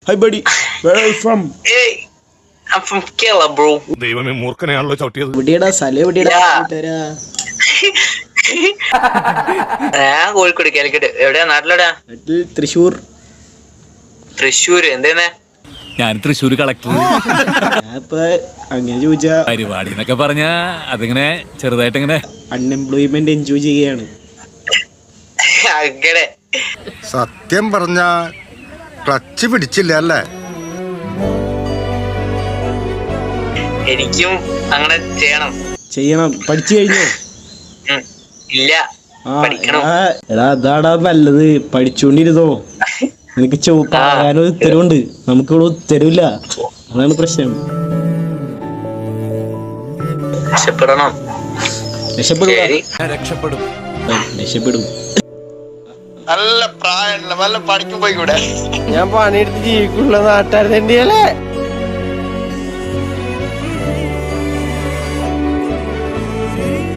Hi buddy, where are you from? Hey, I'm from Kerala, bro. ദൈവമേ മൂർഖനെയാണല്ലോ ചവിട്ടിയത്. എവിടെയാടാ സ്ഥലം എവിടെയാടാ കൂട്ടുകാരാ? ഞാൻ കോഴിക്കോട് കാലിക്കറ്റ്. എവിടെയാ നാട്ടിലെവിടെയാ? നാട്ടിൽ തൃശ്ശൂർ. തൃശ്ശൂര്. എന്തേന്നെ? ഞാൻ തൃശ്ശൂർ കളക്ടർ. ഞാനിപ്പോ അങ്ങനെ ചോദിച്ചാ പരിപാടി എന്നൊക്കെ പറഞ്ഞ അതിങ്ങനെ ചെറുതായിട്ട് ഇങ്ങനെ അൺഎംപ്ലോയ്മെന്റ് എൻജോയ് ചെയ്യാണ്. അങ്ങനെ സത്യം പറഞ്ഞ ക്ലച്ച് പിടിച്ചില്ല അല്ലേ? എനിക്കും അങ്ങനെ ചെയ്യണം. പഠിച്ചു കഴിഞ്ഞോ? ഇല്ല, പഠിക്കണം. എടാ അതാടാ നല്ലത്, പഠിച്ചോണ്ടിരുന്നോ. നിനക്ക് പറയാനൊരു ഉത്തരവുണ്ട്, നമുക്കിവിടെ ഉത്തരവില്ല. അതാണ് പ്രശ്നം. രക്ഷപ്പെടും. നല്ല പ്രായമുള്ള വല്ല പണിക്കും പോയിക്കൂടെ? ഞാൻ പണിയെടുത്ത് ജീവിക്കുള്ള നാട്ടുകാർ തന്നെയല്ലേ.